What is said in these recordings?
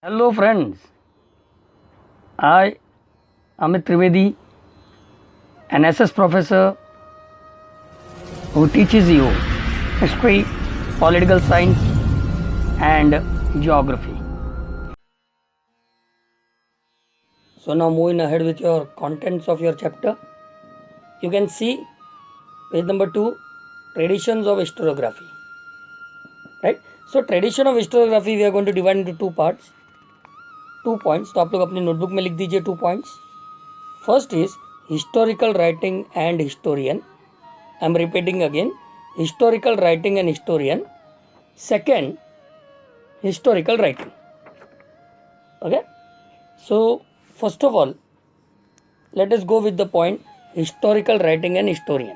Hello friends, I Amit Trivedi, an SS professor who teaches you history, political science and geography. So now moving ahead with your contents of your chapter, you can see page number 2, traditions of historiography. Right? So tradition of historiography we are going to divide into two parts. 2 points, तो आप लोग अपनी notebook में लिख दीजिए 2 points. First is historical writing and historian. I am repeating again, historical writing and historian. Second, historical writing. Okay. So first of all, let us go with the point historical writing and historian.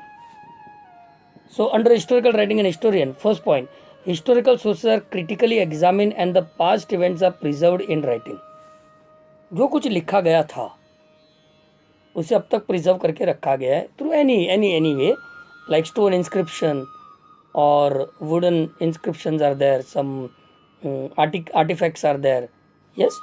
So under historical writing and historian, first point, historical sources are critically examined and the past events are preserved in writing. जो कुछ लिखा गया था उसे अब तक preserve करके रखा गया है through any way, like stone inscription और wooden inscriptions are there, some artifacts are there. Yes.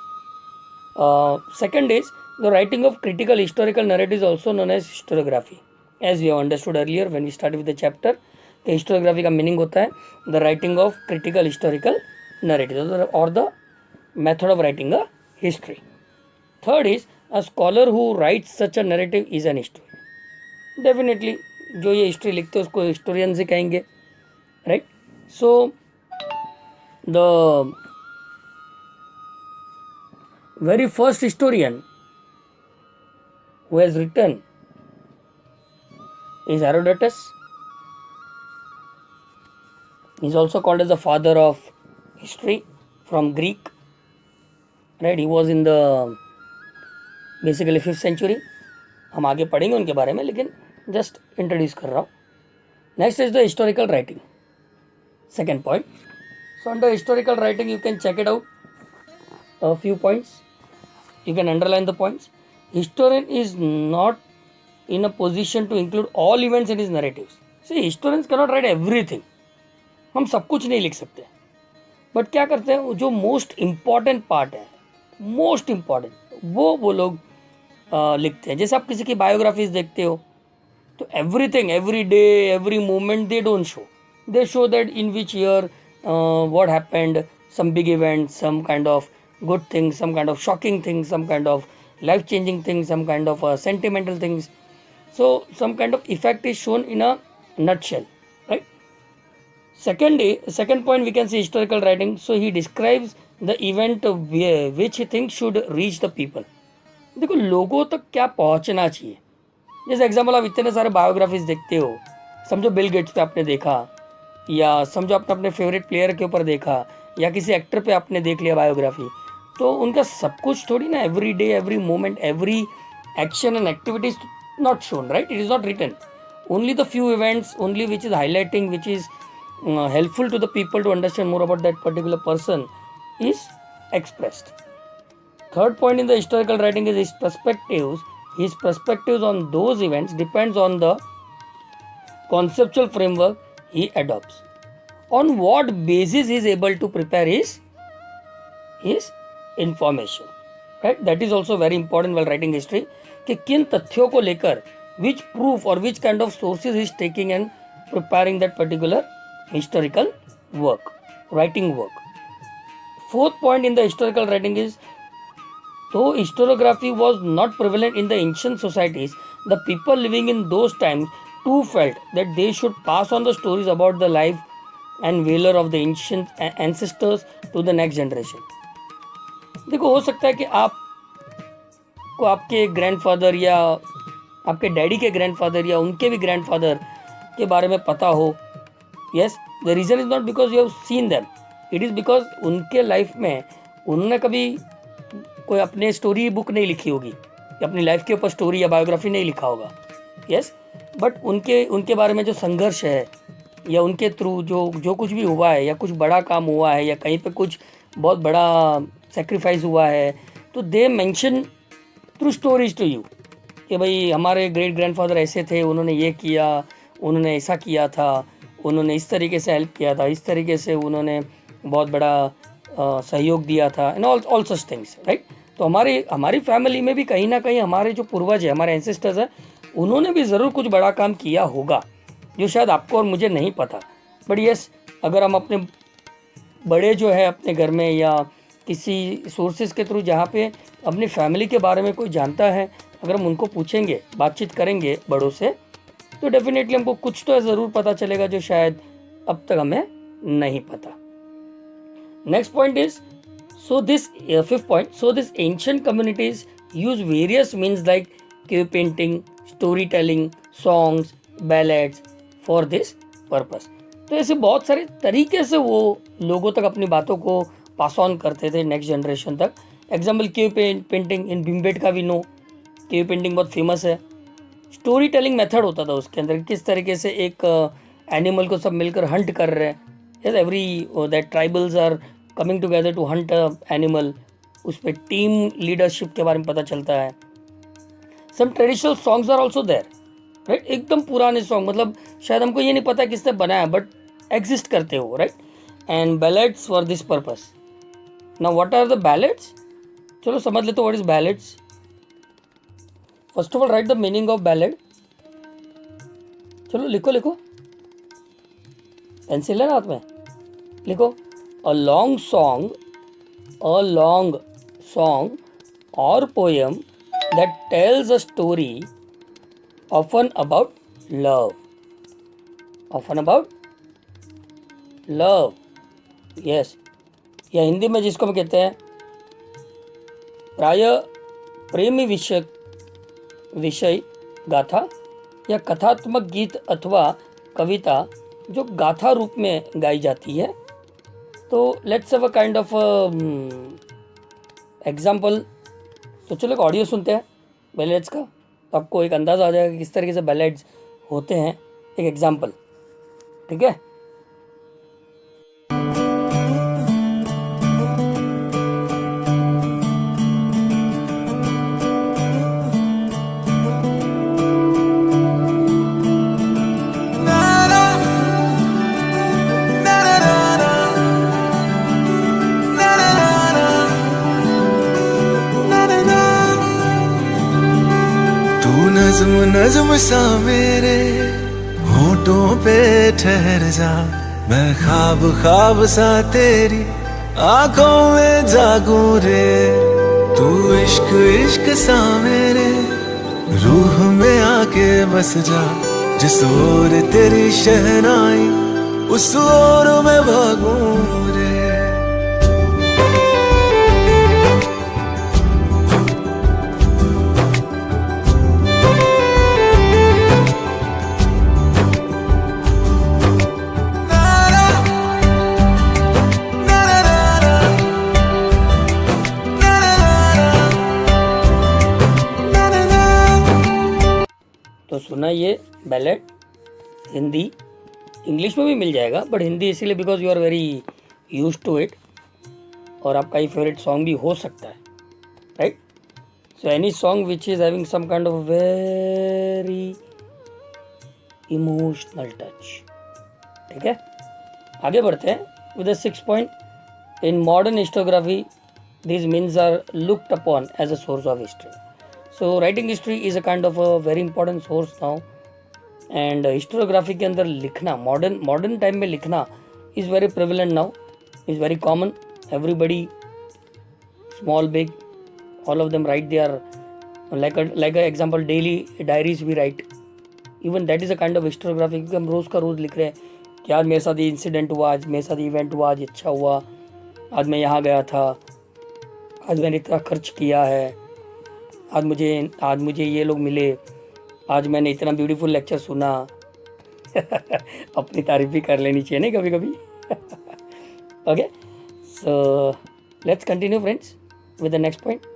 Second is the writing of critical historical narratives, also known as historiography. As we have understood earlier when we started with the chapter, the historiography का meaning होता है the writing of critical historical narratives or the method of writing a history. Third is a scholar who writes such a narrative is an historian. Definitely जो ये history लिखते हैं उसको historian से कहेंगे, right. So the very first historian who has written is Herodotus. He is also called as the father of history from Greek, right. He was in the basically 5th century. हम आगे पढ़ेंगे उनके बारे में, लेकिन just introduce कर रहा हूँ. Next is the historical writing, second point. So under historical writing you can check it out, a few points. You can underline the points. Historian is not in a position to include all events in his narratives. See, historians cannot write everything. हम सब कुछ नहीं लिख सकते, but क्या करते हैं, जो मोस्ट इम्पॉर्टेंट पार्ट है, मोस्ट इम्पॉर्टेंट वो लोग लिखते हैं. जैसे आप किसी की बायोग्राफीज देखते हो तो everything, every day, every moment they don't show. They show that in which year what happened, some big event, some kind of good things, some kind of shocking things, some kind of life changing things, some kind of sentimental things. So some kind of effect is shown in a nutshell, right. Second point we can see historical writing. So he describes the event which he thinks should reach the people. देखो लोगों तक क्या पहुंचना चाहिए. जैसे example, आप इतने सारे बायोग्राफीज देखते हो, समझो बिल गेट्स पे आपने देखा, या समझो आपने अपने फेवरेट प्लेयर के ऊपर देखा, या किसी एक्टर पे आपने देख लिया बायोग्राफी, तो उनका सब कुछ थोड़ी ना every day, every moment, every action and activities not shown, right. It is not written. Only the few events, only which is highlighting, which is helpful to the people to understand more about that particular person is expressed. Third point in the historical writing is his perspectives. His perspectives on those events depends on the conceptual framework he adopts. On what basis he is able to prepare his information, right. That is also very important while writing history, कि किन तथ्यों को लेकर, which proof or which kind of sources he is taking and preparing that particular historical work, writing work. Fourth point in the historical writing is, though historiography was not prevalent in the ancient societies, the people living in those times too felt that they should pass on the stories about the life and valor of the ancient ancestors to the next generation. देखो, हो सकता है कि आपको आपके grandfather या आपके daddy के ग्रैंडफादर या उनके भी ग्रैंडफादर के बारे में पता हो. Yes, the reason is not because you have seen them, it is because उनके लाइफ में उन्होंने कभी कोई अपने स्टोरी बुक नहीं लिखी होगी, या अपनी लाइफ के ऊपर स्टोरी या बायोग्राफी नहीं लिखा होगा. यस, बट उनके बारे में जो संघर्ष है, या उनके थ्रू जो कुछ भी हुआ है, या कुछ बड़ा काम हुआ है, या कहीं पे कुछ बहुत बड़ा सेक्रीफाइस हुआ है, तो they mention through stories to you कि भाई हमारे ग्रेट ग्रैंडफादर ऐसे थे, उन्होंने ये किया, उन्होंने ऐसा किया था, उन्होंने इस तरीके से हेल्प किया था, इस तरीके से उन्होंने बहुत बड़ा सहयोग दिया था, and all such things, right. तो हमारी फैमिली में भी कहीं ना कहीं हमारे जो पूर्वज है, हमारे एंसेस्टर्स हैं, उन्होंने भी ज़रूर कुछ बड़ा काम किया होगा जो शायद आपको और मुझे नहीं पता। बट यस, अगर हम अपने बड़े जो है अपने घर में या किसी सोर्सेज के थ्रू जहाँ पे अपनी फैमिली के बारे में कोई जानता है, अगर हम उनको पूछेंगे, बातचीत करेंगे बड़ों से, तो डेफिनेटली हमको कुछ तो ज़रूर पता चलेगा जो शायद अब तक हमें नहीं पता। Next point is, so this fifth point, so this ancient communities use various means like cave painting, storytelling, songs, ballads for this purpose. तो ऐसे बहुत सारे तरीके से वो लोगों तक अपनी बातों को पास ऑन करते थे नेक्स्ट जनरेशन तक। Example cave painting in Bhimbetka भी नो, केव पेंटिंग बहुत फेमस है। स्टोरी टेलिंग मेथड होता था उसके अंदर, किस तरीके से एक एनिमल को सब मिलकर हंट कर रहे हैं, every that tribals are coming together to hunt animal, उस पर टीम लीडरशिप के बारे में पता चलता है। Some traditional songs are also there, right. एकदम पुराने सॉन्ग, मतलब शायद हमको ये नहीं पता किसने बनाया, बट एग्जिस्ट करते हो, right. And ballads for this purpose. Now what are the ballads? चलो समझ लेते what is ballads. First of all write the meaning of ballad. चलो लिखो लिखो, पेंसिल है ना हाथ में, लिखो। A long song or poem that tells a story, often about love. Yes. या हिंदी में जिसको हम कहते हैं प्राय प्रेमी विषय गाथा या कथात्मक गीत अथवा कविता जो गाथा रूप में गाई जाती है। तो let's have a kind of example. तो चलो एक ऑडियो सुनते हैं बैलेड्स का, तो आपको एक अंदाज़ा आ जाएगा किस तरीके से बैलेड्स होते हैं। एक एग्जाम्पल, ठीक है। नज़्म सा मेरे होठों पे ठहर जा, मैं ख्वाब सा तेरी आंखों में जागूं रे। तू इश्क सा मेरे रूह में आके बस जा, जिस ओर तेरी शहनाई उस ओर मैं भागूं रे। तो सुना ये बैलेड, हिंदी इंग्लिश में भी मिल जाएगा, बट हिंदी इसीलिए because you are very use to it, और आपका ही फेवरेट सॉन्ग भी हो सकता है, right. So any song which is having some kind of very emotional touch, ठीक है। आगे बढ़ते हैं with the 6th point. In modern histography these means are looked upon as a source of history. So writing history is a kind of a very important source now, and historiography के अंदर लिखना, modern time में लिखना is very prevalent now, is very common. Everybody, small big, all of them write their like a example daily diaries we write. Even that is a kind of historiography, क्योंकि हम रोज़ का रोज़ लिख रहे हैं कि आज मेरे साथ ये इंसिडेंट हुआ, आज मेरे साथ इवेंट हुआ, आज अच्छा हुआ, आज मैं यहाँ गया था, आज मैंने इतना खर्च किया है, आज मुझे ये लोग मिले, आज मैंने इतना ब्यूटीफुल लेक्चर सुना। अपनी तारीफ भी कर लेनी चाहिए नहीं कभी कभी। Okay, so let's continue friends with the next point.